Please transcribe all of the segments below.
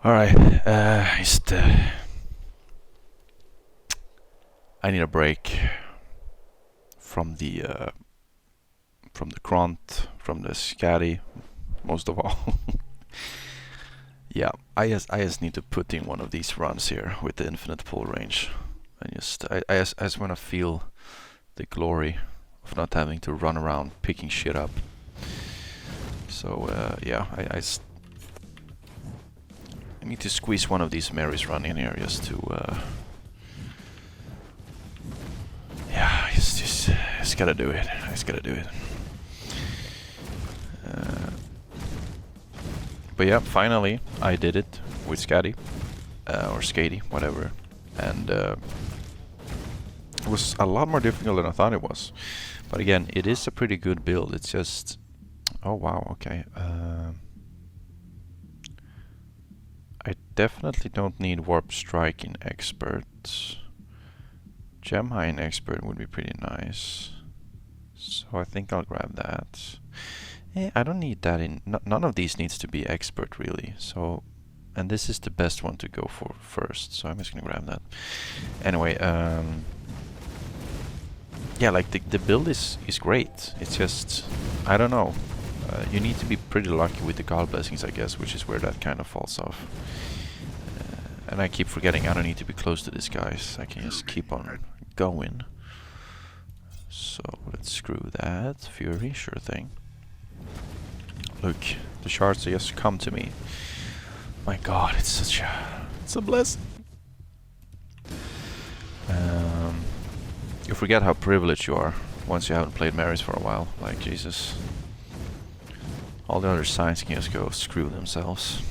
Alright, I need a break from the grunt, from the scatty, most of all. Yeah, I just need to put in one of these runs here with the infinite pull range. I just want to feel the glory of not having to run around picking shit up. So yeah, I need to squeeze one of these Merrys run in here just to yeah, just gotta do it. I just gotta do it. But yeah, finally I did it with Scatty or Skatey, whatever, and it was a lot more difficult than I thought it was. But again, it is a pretty good build. It's just, oh wow, okay. I definitely don't need Warp Strike in Expert. Gem High in Expert would be pretty nice. So I think I'll grab that. I don't need that in... none of these needs to be Expert really. So, and this is the best one to go for first. So I'm just gonna grab that. Anyway, yeah, like the build is great. It's just, I don't know. You need to be pretty lucky with the God Blessings, I guess, which is where that kind of falls off. And I keep forgetting I don't need to be close to these guys. I can just keep on going. So let's screw that. Fury, sure thing. Look, the shards just come to me. My God, it's a blessing. You forget how privileged you are once you haven't played Merrys for a while. Like, Jesus. All the other signs can just go screw themselves.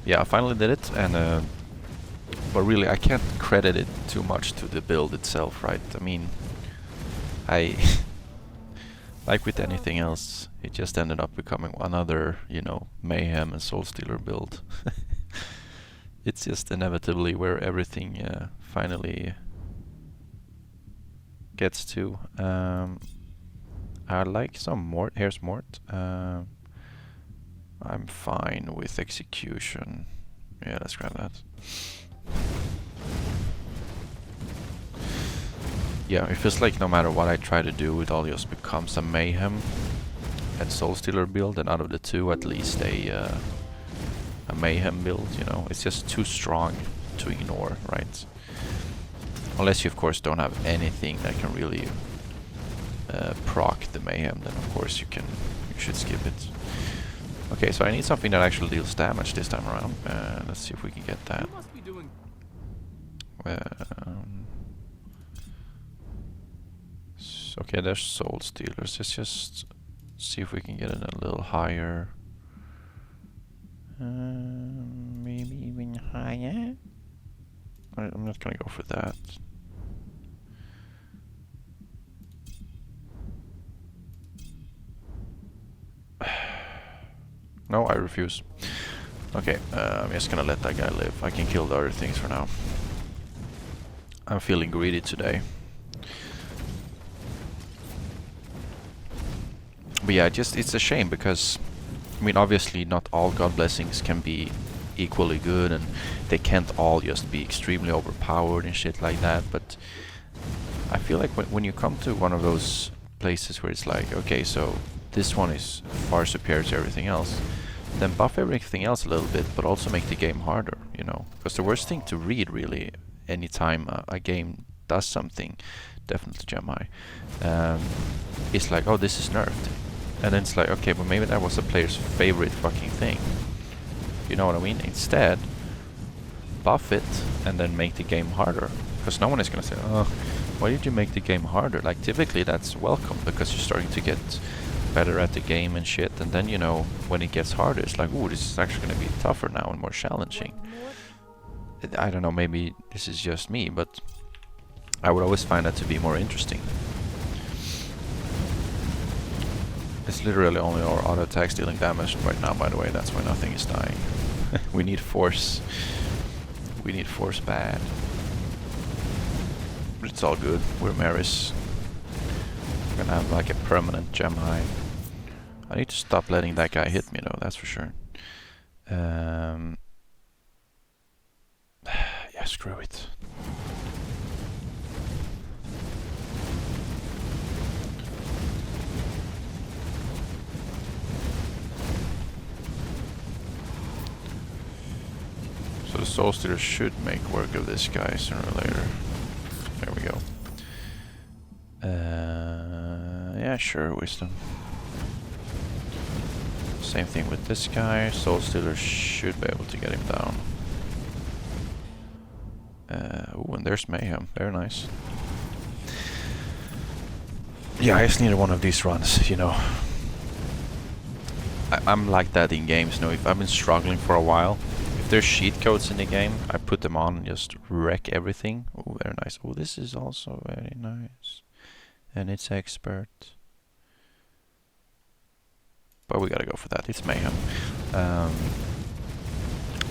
Yeah, I finally did it, and but really I can't credit it too much to the build itself, right? I mean, like with anything else, it just ended up becoming another, you know, Mayhem and Soul Stealer build. It's just inevitably where everything finally gets to. I like some Mort. Here's Mort. I'm fine with Execution. Yeah, let's grab that. Yeah, it feels like no matter what I try to do, it all just becomes a Mayhem and Soul Stealer build, and out of the two, at least a Mayhem build, you know. It's just too strong to ignore, right? Unless you, of course, don't have anything that can really proc the Mayhem, then of course you should skip it. Okay, so I need something that actually deals damage this time around. Let's see if we can get that. Okay, there's Soul Stealers. Let's just see if we can get it a little higher. Maybe even higher. I'm not gonna go for that. No, I refuse. Okay, I'm just gonna let that guy live. I can kill the other things for now. I'm feeling greedy today. But yeah, it's a shame because, I mean, obviously not all God Blessings can be equally good, and they can't all just be extremely overpowered and shit like that, but I feel like when you come to one of those places where it's like, okay, so this one is far superior to everything else, then buff everything else a little bit, but also make the game harder, you know? Because the worst thing to read, really, anytime a game does something, definitely Gem High, it's like, oh, this is nerfed. And then it's like, okay, but maybe that was a player's favorite fucking thing. You know what I mean? Instead, buff it and then make the game harder. Because no one is gonna say, oh, why did you make the game harder? Like, typically that's welcome because you're starting to get better at the game and shit, and then, you know, when it gets harder, it's like, ooh, this is actually gonna be tougher now and more challenging. I don't know, maybe this is just me, but I would always find that to be more interesting. It's literally only our auto attacks dealing damage right now, by the way. That's why nothing is dying. We need force. We need force bad. But it's all good. We're Merrys. We're gonna have like a permanent Gem High. I need to stop letting that guy hit me though, that's for sure. Yeah, screw it. So the Soul Stealer should make work of this guy sooner or later. There we go. Yeah, sure, Wisdom. Same thing with this guy. Soul Stealer should be able to get him down. Ooh, and there's Mayhem. Very nice. Yeah, I just needed one of these runs, you know. I'm like that in games, you know. If I've been struggling for a while, if there's cheat codes in the game, I put them on and just wreck everything. Ooh, very nice. Ooh, this is also very nice. And it's expert. But we gotta go for that. It's Mayhem.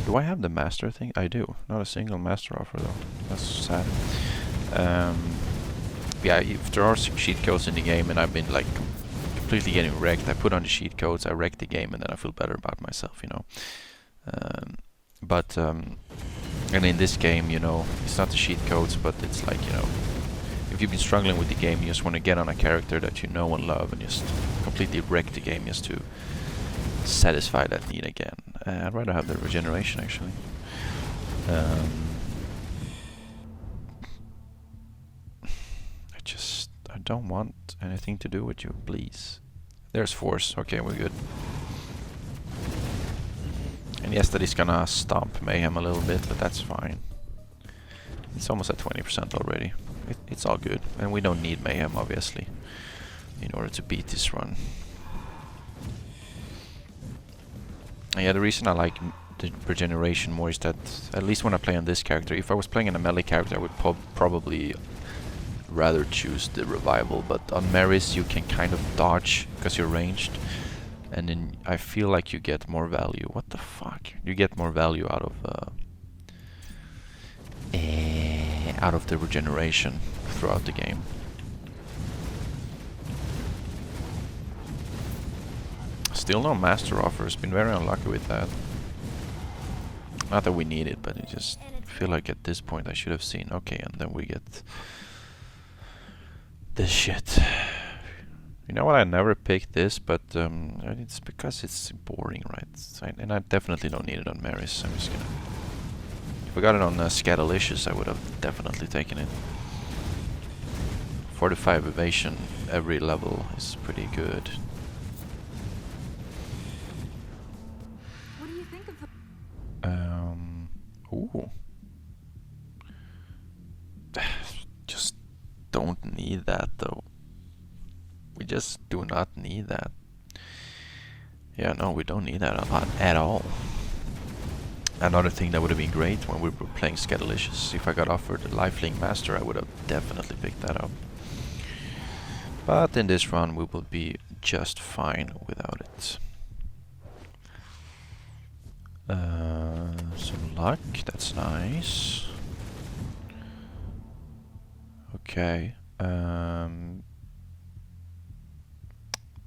Do I have the master thing? I do. Not a single master offer though. That's sad. Yeah, if there are cheat codes in the game and I've been like completely getting wrecked, I put on the cheat codes, I wreck the game, and then I feel better about myself, you know. And in this game, you know, it's not the cheat codes, but it's like, you know, if you've been struggling with the game, you just want to get on a character that you know and love and just completely wreck the game just to satisfy that need again. I'd rather have the regeneration, actually. I don't want anything to do with you, please. There's force. Okay, we're good. And yes, that is gonna stomp Mayhem a little bit, but that's fine. It's almost at 20% already. It's all good. And we don't need Mayhem, obviously, in order to beat this run. And yeah, the reason I like the regeneration more is that, at least when I play on this character, if I was playing in a melee character, I would probably rather choose the revival, but on Merris you can kind of dodge because you're ranged, and then I feel like you get more value. What the fuck? You get more value out of the regeneration throughout the game. Still no master offers. Been very unlucky with that. Not that we need it, but I just feel like at this point I should have seen. Okay, and then we get this shit. You know what? I never picked this, but it's because it's boring, right? And I definitely don't need it on Merris. I'm just gonna. If I got it on Skatergirl, I would have definitely taken it. 45 evasion every level is pretty good. What do you think of Ooh. Just don't need that though. We just do not need that. Yeah, no, we don't need that a lot at all. Another thing that would have been great when we were playing Skatergirl, if I got offered a Lifelink Master, I would have definitely picked that up. But in this run we will be just fine without it. Some luck, that's nice. Okay.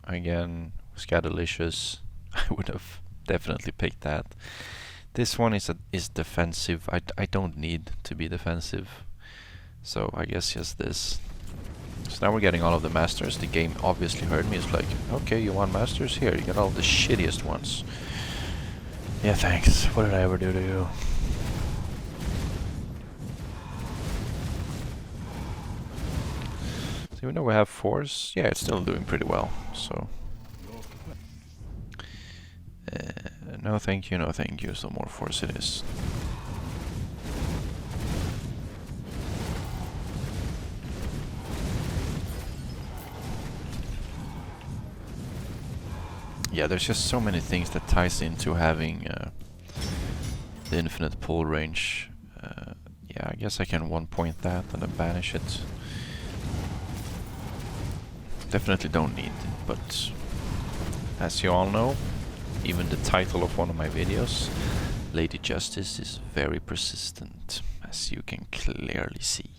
Again, Skatergirl, I would have definitely picked that. This one is defensive. I don't need to be defensive, so I guess just this. So now we're getting all of the masters. The game obviously heard me. It's like, okay, you want masters? Here, you get all the shittiest ones. Yeah, thanks. What did I ever do to you? So even though we have force, yeah, it's still doing pretty well. So no thank you, no thank you. So more force it is. Yeah, there's just so many things that ties into having the infinite pull range. Yeah, I guess I can 1-point that and then banish it. Definitely don't need it, but as you all know, even the title of one of my videos, Lady Justice, is very persistent, as you can clearly see.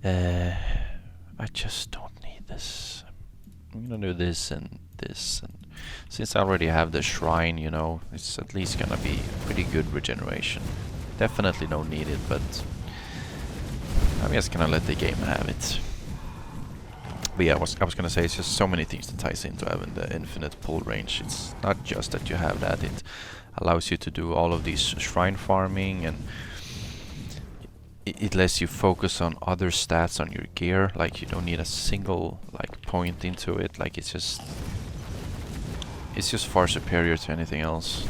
I just don't need this. I'm gonna do this and this, and since I already have the shrine, you know, it's at least gonna be pretty good regeneration. definitely don't need it, but I'm just gonna let the game have it. But yeah, I was gonna say, it's just so many things that ties into having the infinite pull range. It's not just that you have that, it allows you to do all of these shrine farming, and it lets you focus on other stats on your gear. Like, you don't need a single like point into it. Like, it's just far superior to anything else.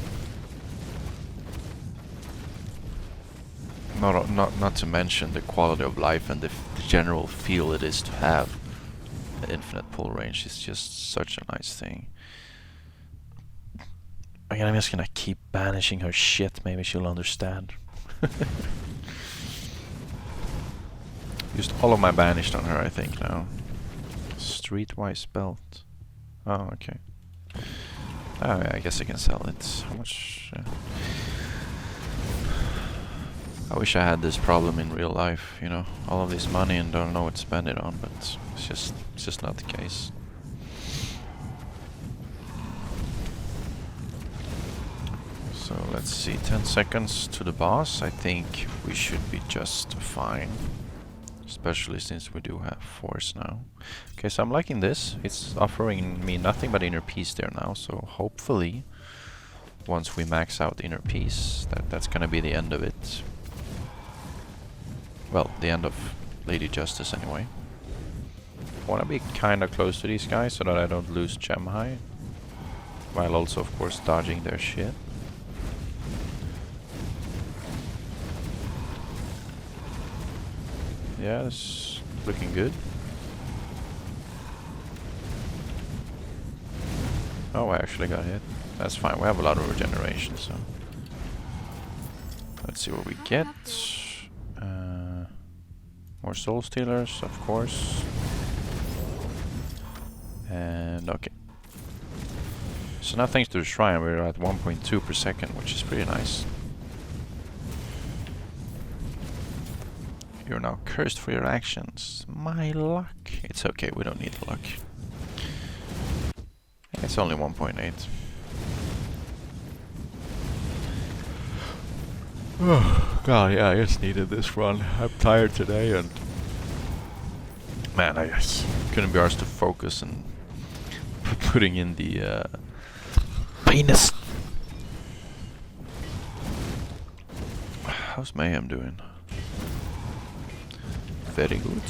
Not to mention the quality of life and the general feel it is to have infinite pull range. Is just such a nice thing. Again, I'm just gonna keep banishing her shit. Maybe she'll understand. Used all of my banished on her, I think, now. Streetwise belt. Oh, okay. Oh, yeah, I guess I can sell it. How much? I wish I had this problem in real life, you know. All of this money and don't know what to spend it on, but it's just not the case. So let's see, 10 seconds to the boss. I think we should be just fine. Especially since we do have force now. Okay, so I'm liking this. It's offering me nothing but inner peace there now, so hopefully once we max out inner peace, that's gonna be the end of it. Well, the end of Lady Justice anyway. I wanna be kinda close to these guys so that I don't lose gem high, while also of course dodging their shit. Yeah, it's looking good. Oh, I actually got hit. That's fine, we have a lot of regeneration, so... Let's see what we get. More soul stealers, of course. And okay. So now thanks to the shrine, we're at 1.2 per second, which is pretty nice. You're now cursed for your actions. My luck. It's okay, we don't need luck. It's only 1.8. Oh, God, yeah, I just needed this run. I'm tired today, and... Man, I just couldn't be arsed to focus and putting in the... penis! How's Mayhem doing? Very good.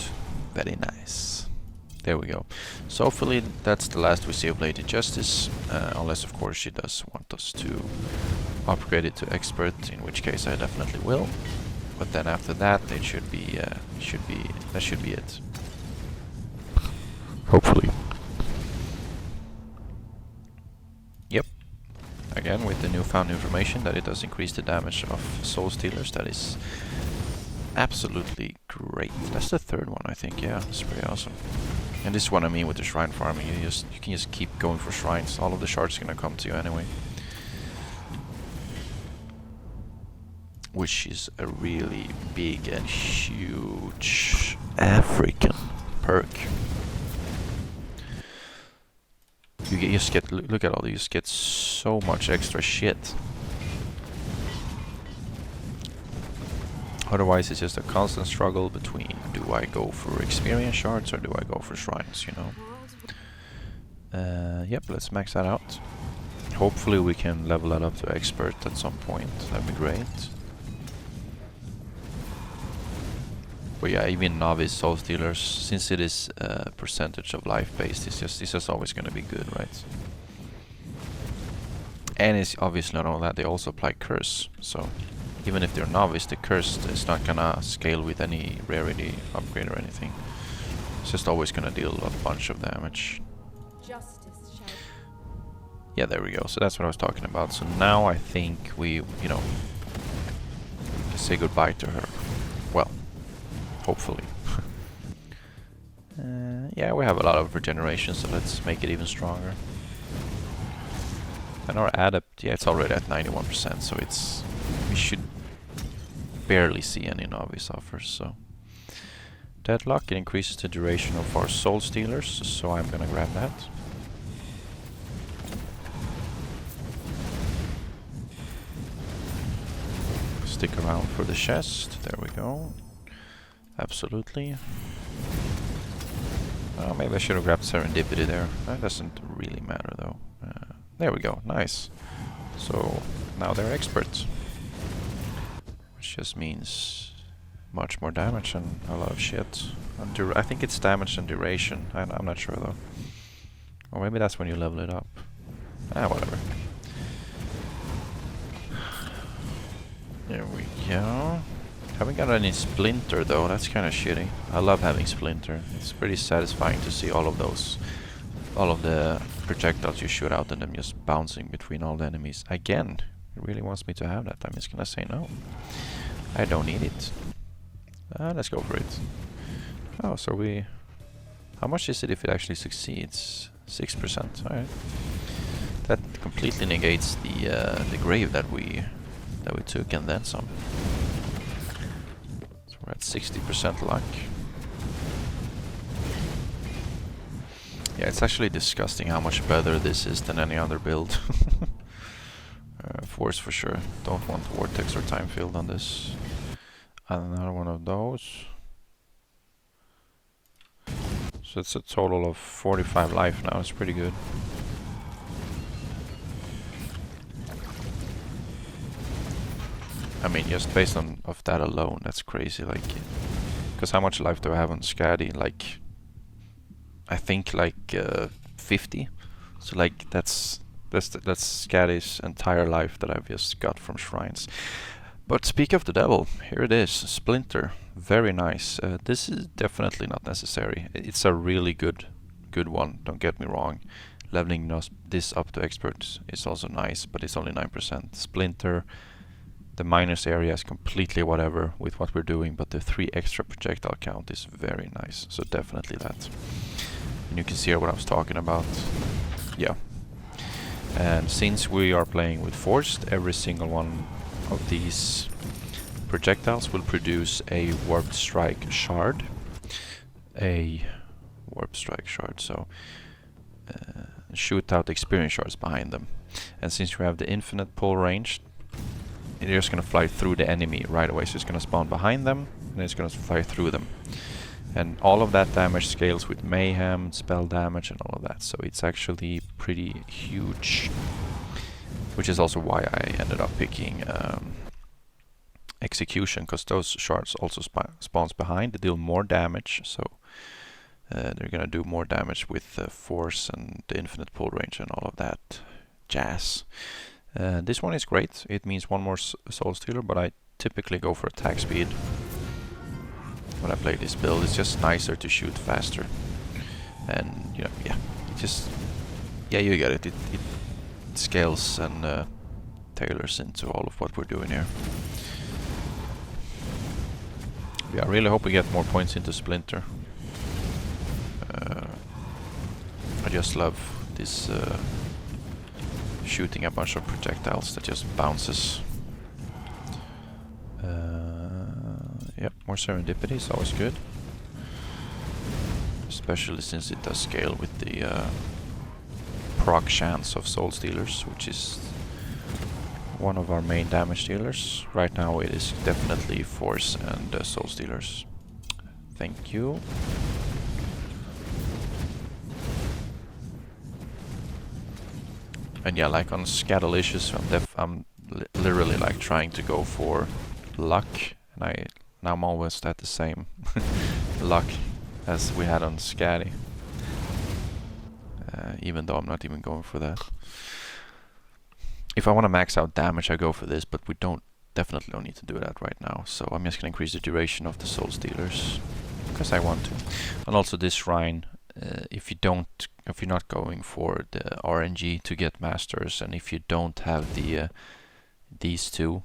Very nice. There we go. So hopefully that's the last we see of Lady Justice, unless of course she does want us to upgrade it to expert, in which case I definitely will. But then after that, it should be it. Hopefully. Yep. Again, with the newfound information that it does increase the damage of soul stealers, that is absolutely great. That's the third one, I think. Yeah, it's pretty awesome. And this is what I mean with the shrine farming. You can just keep going for shrines. All of the shards are gonna come to you anyway. Which is a really big and huge African perk. You just get, look at all these, get so much extra shit. Otherwise it's just a constant struggle between, do I go for experience shards or do I go for shrines, you know? Yep, let's max that out. Hopefully we can level that up to expert at some point, that'd be great. But yeah, even novice soul stealers, since it is percentage of life based, it's just always gonna be good, right? And it's obviously not only that, they also apply curse, so even if they're novice, the curse is not gonna scale with any rarity upgrade or anything. It's just always gonna deal a bunch of damage. Yeah, there we go. So that's what I was talking about. So now I think we, you know, say goodbye to her. Well, hopefully. Yeah, we have a lot of regeneration, so let's make it even stronger. And our adept, yeah, it's already at 91%, so it's... we should barely see any novice offers, so... Deadlock, it increases the duration of our soul stealers, so I'm gonna grab that. stick around for the chest. There we go. Absolutely. Oh, maybe I should have grabbed Serendipity there. That doesn't really matter though. There we go, nice. So now they're experts. Which just means much more damage and a lot of shit. And I think it's damage and duration. I'm not sure though. Or maybe that's when you level it up. Ah, whatever. There we go. Haven't got any Splinter though, that's kind of shitty. I love having Splinter. It's pretty satisfying to see all of the projectiles you shoot out and them just bouncing between all the enemies. Again, it really wants me to have that. I'm just gonna say no. I don't need it. Let's go for it. Oh, so we... How much is it if it actually succeeds? 6%, alright. That completely negates the grave that we took and then some. So we're at 60% luck. Yeah, it's actually disgusting how much better this is than any other build. Force for sure. Don't want Vortex or Time Field on this. Another one of those. So it's a total of 45 life now. It's pretty good. I mean, just based on of that alone, that's crazy. Like, because how much life do I have on Scatty? Like, I think like 50. So like that's Scatty's entire life that I've just got from shrines. But speak of the devil, here it is, Splinter. Very nice. This is definitely not necessary. It's a really good one. Don't get me wrong. Leveling this up to expert is also nice, but it's only 9%. Splinter. The minus area is completely whatever with what we're doing, but the 3 extra projectile count is very nice. So definitely that. And you can see here what I was talking about. Yeah. And since we are playing with Forced, every single one of these projectiles will produce a Warped Strike shard. So shoot out experience shards behind them. And since we have the infinite pull range, they're just going to fly through the enemy right away. So it's going to spawn behind them, and it's going to fly through them. And all of that damage scales with mayhem, spell damage, and all of that. So it's actually pretty huge. Which is also why I ended up picking Execution, because those shards also spawns behind. They deal more damage, so they're going to do more damage with Force and the infinite pull range and all of that jazz. This one is great. It means one more Soul Stealer, but I typically go for attack speed when I play this build. It's just nicer to shoot faster. And, you know, yeah, it just... Yeah, you get it. It scales and tailors into all of what we're doing here. Yeah, I really hope we get more points into Splinter. I just love this shooting a bunch of projectiles that just bounces. Yep, more Serendipity is always good. Especially since it does scale with the proc chance of Soul Stealers, which is one of our main damage dealers. Right now it is definitely Force and Soul Stealers. Thank you. And yeah, like on Scatalicious, I'm literally like trying to go for luck, and now I'm almost at the same luck as we had on Scatty. Even though I'm not even going for that. If I want to max out damage, I go for this, but we definitely don't need to do that right now. So I'm just gonna increase the duration of the Soul Stealers because I want to. And also this shrine, if you're not going for the RNG to get masters, and if you don't have the these two,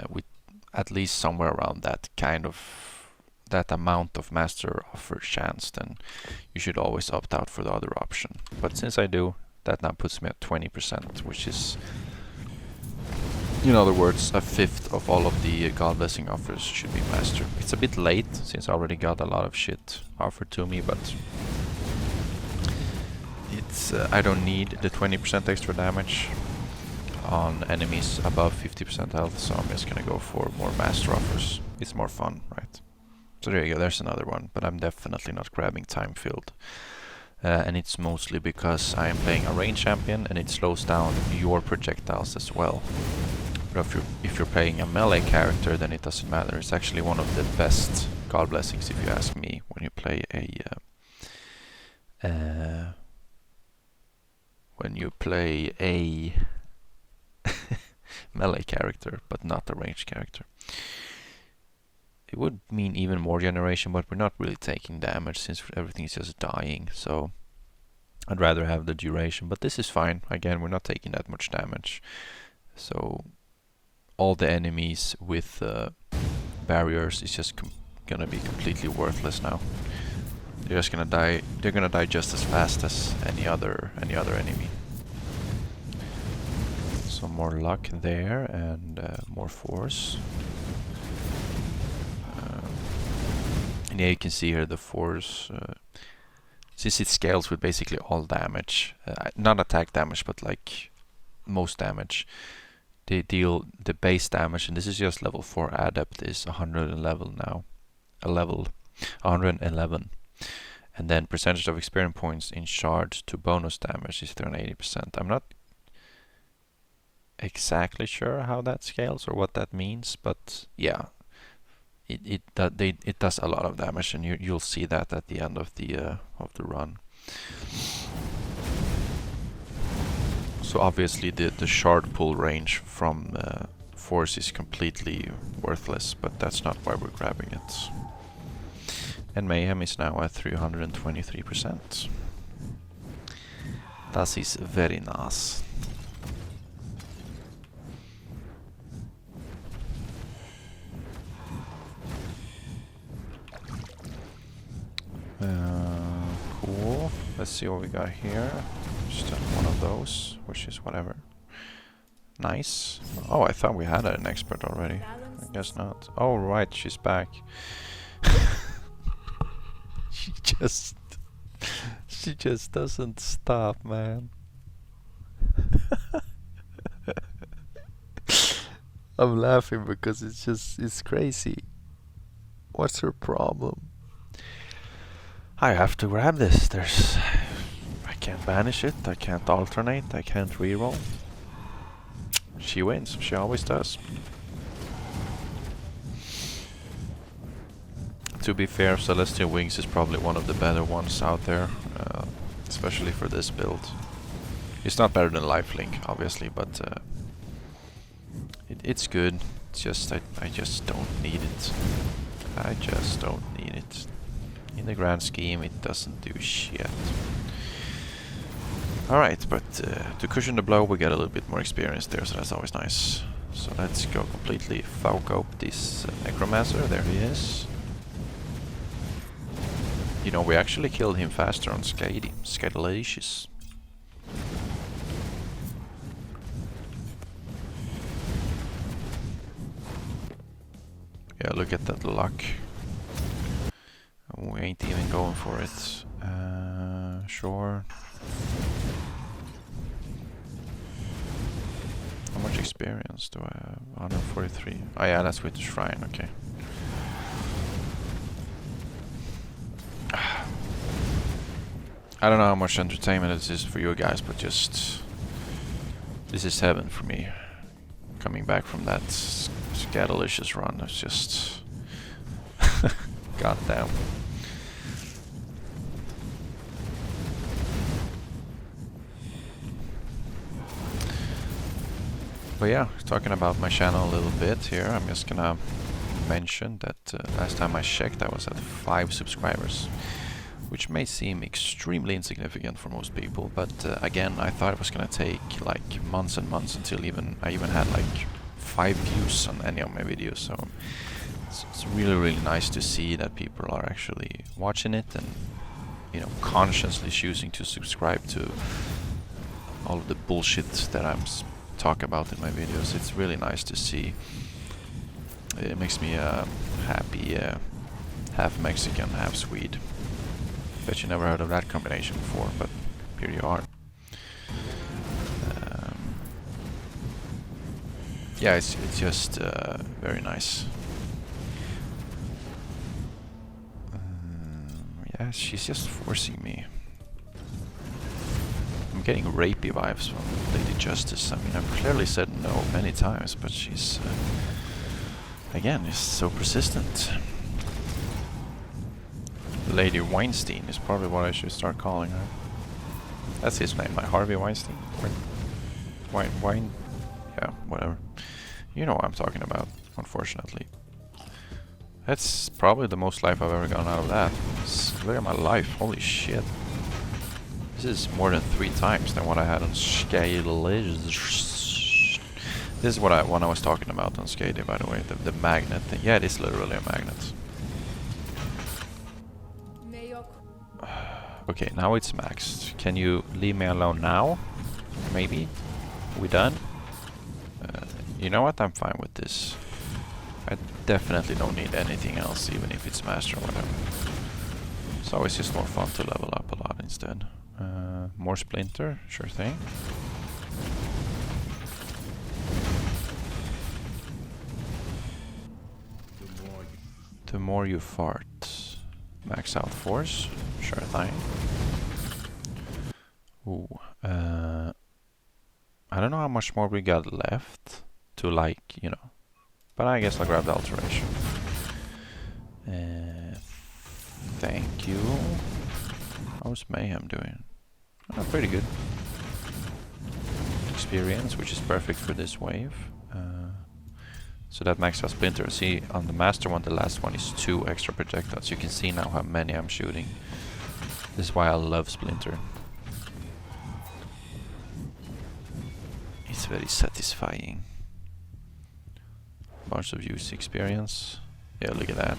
with at least somewhere around that amount of master offer chance, then you should always opt out for the other option. But since I do, that now puts me at 20%, which is, in other words, a fifth of all of the God Blessing offers should be master. It's a bit late, since I already got a lot of shit offered to me, but it's I don't need the 20% extra damage. on enemies above 50% health, so I'm just gonna go for more master offers. It's more fun, right? So there you go, there's another one, but I'm definitely not grabbing time filled. And it's mostly because I am playing a range champion and it slows down your projectiles as well. But if you're playing a melee character, then it doesn't matter. It's actually one of the best God blessings, if you ask me, when you play a melee character, but not a ranged character. It would mean even more generation, but we're not really taking damage since everything's just dying, so I'd rather have the duration, but this is fine. Again, we're not taking that much damage, so all the enemies with barriers is just gonna be completely worthless now. They're just gonna die. They're gonna die just as fast as any other enemy. So more luck there and more force. And yeah, you can see here the force. Since it scales with basically all damage, not attack damage, but like most damage. They deal the base damage, and this is just level 4 adept, is 111 now. 111. And then percentage of experience points in charge to bonus damage is 380%. I'm not exactly sure how that scales or what that means, but yeah, it does a lot of damage, and you'll see that at the end of the run. So obviously the shard pull range from force is completely worthless, but that's not why we're grabbing it. And Mayhem is now at 323%. That is very nice. Cool. Let's see what we got here. Just one of those, which is whatever. Nice. Oh, I thought we had an expert already. I guess not. Oh, right, she's back. She just doesn't stop, man. I'm laughing because it's crazy. What's her problem? I have to grab this. I can't banish it, I can't alternate, I can't reroll. She wins, she always does. To be fair, Celestial Wings is probably one of the better ones out there, especially for this build. It's not better than Lifelink, obviously, but it's good. It's just I just don't need it. I just don't need it. In the grand scheme, it doesn't do shit. Alright, but to cushion the blow, we get a little bit more experience there, so that's always nice. So let's go completely fuck up this Necromancer. There he is. You know, we actually killed him faster on Skatergirl. Yeah, look at that luck. We ain't even going for it. Sure. How much experience do I have? 143. Oh yeah, that's with the shrine, okay. I don't know how much entertainment this is for you guys, but just... this is heaven for me. Coming back from that Skatergirl run, it's just... goddamn. But yeah, talking about my channel a little bit here, I'm just gonna mention that last time I checked I was at 5 subscribers, which may seem extremely insignificant for most people, but again, I thought it was gonna take like months and months until I even had like 5 views on any of my videos, so it's really nice to see that people are actually watching it and, you know, consciously choosing to subscribe to all of the bullshit that I'm talk about in my videos. It's really nice to see. It makes me happy, half Mexican, half Swede. Bet you never heard of that combination before, but here you are. Yeah, it's just very nice. Yeah, she's just forcing me. I'm getting rapey vibes from Lady Justice. I mean, I've clearly said no many times, but she's again is so persistent. Lady Weinstein is probably what I should start calling her. That's his name, like Harvey Weinstein. Wine. Yeah, whatever. You know what I'm talking about, unfortunately. That's probably the most life I've ever gotten out of that. Look at my life, holy shit. This is more than 3 times than what I had on Skatergirl. This is what I was talking about on Skater, by the way, the magnet thing. Yeah, it is literally a magnet. Okay, now it's maxed. Can you leave me alone now? Maybe? We done? You know what? I'm fine with this. I definitely don't need anything else, even if it's master or whatever. It's always just more fun to level up a lot instead. More splinter, sure thing. The more you fart. Max out force, sure thing. Ooh, I don't know how much more we got left to, like, you know, but I guess I'll grab the alteration. Thank you. How's Mayhem doing? Oh, pretty good. Experience, which is perfect for this wave. So that maxed out splinter. See, on the master one, the last one is 2 extra projectiles. You can see now how many I'm shooting. This is why I love splinter. It's very satisfying. Bunch of use experience. Yeah, look at that.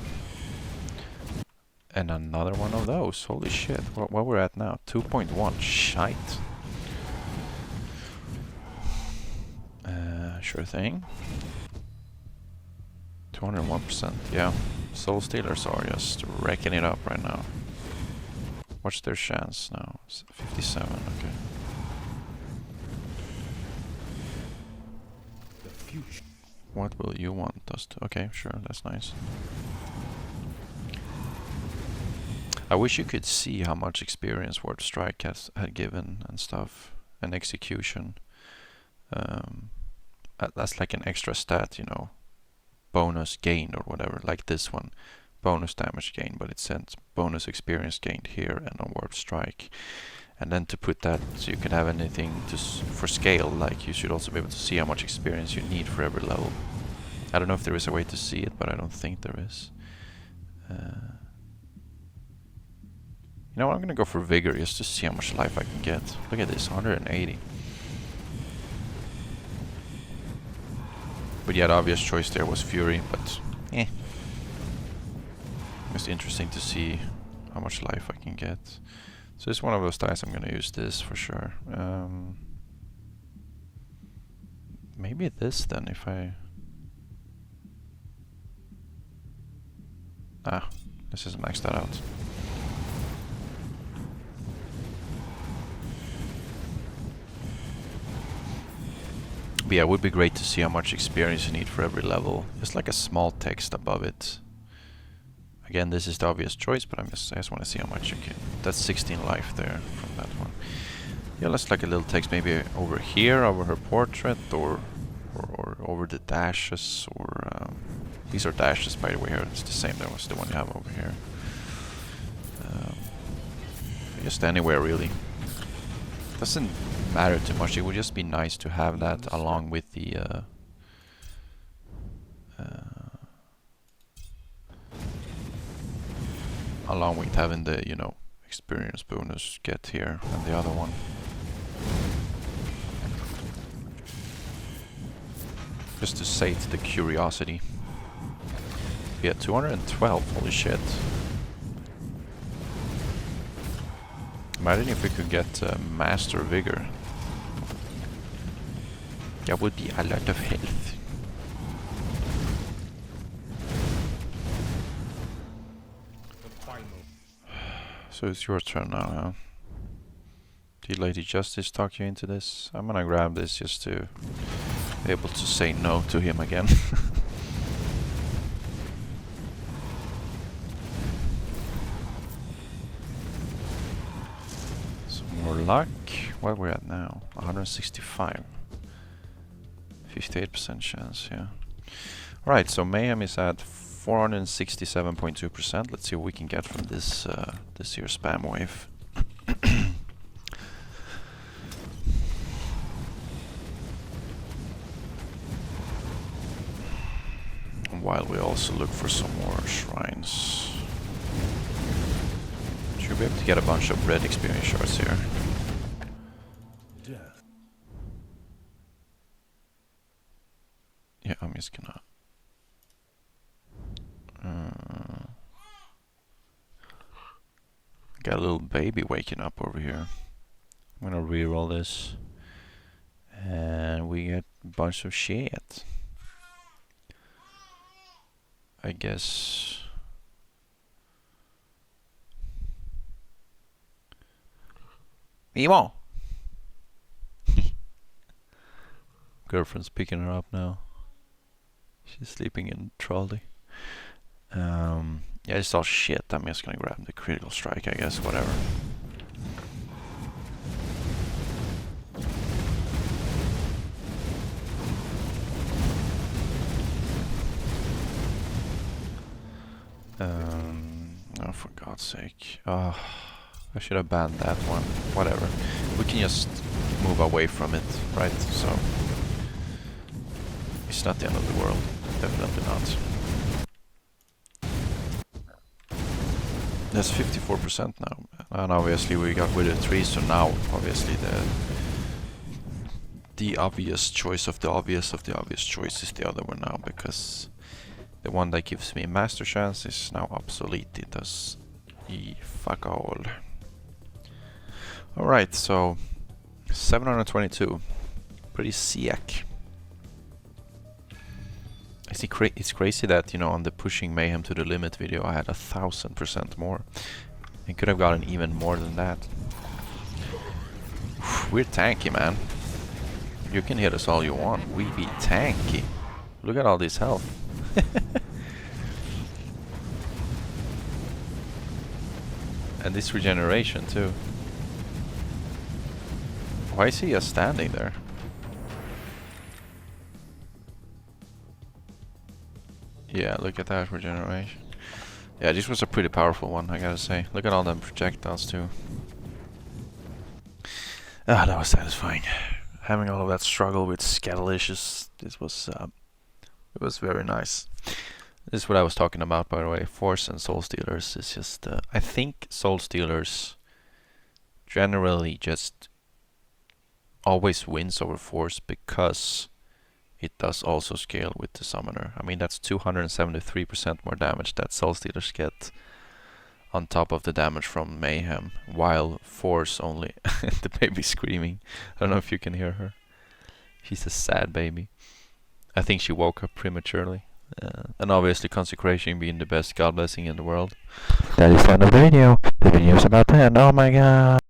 And another one of those. Holy shit. What we're at now? 2.1. Shite. Sure thing. 201%. Yeah. Soul Stealers are just wrecking it up right now. What's their chance now? 57. Okay. The future. What will you want us to? Okay, sure, that's nice. I wish you could see how much experience Word Strike had given and stuff, and execution. That's like an extra stat, you know, bonus gained or whatever. Like this one, bonus damage gained, but it sends bonus experience gained here and on Word Strike. And then to put that so you can have anything to for scale, like you should also be able to see how much experience you need for every level. I don't know if there is a way to see it, but I don't think there is. You know what, I'm gonna go for Vigor just to see how much life I can get. Look at this, 180. But yeah, the obvious choice there was Fury, but eh. It's interesting to see how much life I can get. So it's one of those dice I'm gonna use this for sure. Maybe this then if I... let's just max that out. But yeah, it would be great to see how much experience you need for every level. Just like a small text above it. Again, this is the obvious choice, but I just want to see how much you can. That's 16 life there from that one. Yeah, let's like a little text maybe over here, over her portrait, or over the dashes, or these are dashes by the way here. It's the same that was the one you have over here. Just anywhere really. Doesn't matter too much. It would just be nice to have that along with the along with having the, you know, experience bonus get here and the other one. Just to sate the curiosity. Yeah, 212, holy shit. Imagine if we could get Master Vigor. That would be a lot of health. So it's your turn now, huh? Did Lady Justice talk you into this? I'm gonna grab this just to able to say no to him again. Some more luck. Where are we at now? 165. 58% chance, yeah. Right, so Mayhem is at 467.2%. Let's see what we can get from this this here spam wave. While we also look for some more shrines. Should be able to get a bunch of red experience shards here. Death. Yeah, I'm just gonna... got a little baby waking up over here. I'm gonna reroll this. And we get a bunch of shit. I guess... Emo! Girlfriend's picking her up now. She's sleeping in trolley. Yeah, it's all shit. I'm just gonna grab the critical strike, I guess, whatever. Oh, for God's sake. I should have banned that one. Whatever. We can just move away from it, right? So... it's not the end of the world. Definitely not. That's 54% now. And obviously we got with a 3, so now obviously the obvious choice of the obvious choice is the other one now, because the one that gives me master chance is now obsolete. It does fuck all. Alright, so 722. Pretty sick. I see it's crazy that, you know, on the pushing Mayhem to the limit video I had 1000% more. I could have gotten even more than that. We're tanky, man. You can hit us all you want. We be tanky. Look at all this health. And this regeneration too. Why is he just standing there? Yeah, look at that regeneration. Yeah, this was a pretty powerful one, I gotta say. Look at all them projectiles too. Ah, that was satisfying. Having all of that struggle with Scatolicious, this was it was very nice. This is what I was talking about, by the way. Force and Soul Stealers is just... I think Soul Stealers generally just always wins over Force because it does also scale with the Summoner. I mean, that's 273% more damage that Soul Stealers get on top of the damage from Mayhem, while Force only... the baby's screaming. I don't know if you can hear her. She's a sad baby. I think she woke up prematurely. And obviously Consecration being the best god blessing in the world. That is the end of the video. The video is about to end. Oh my god.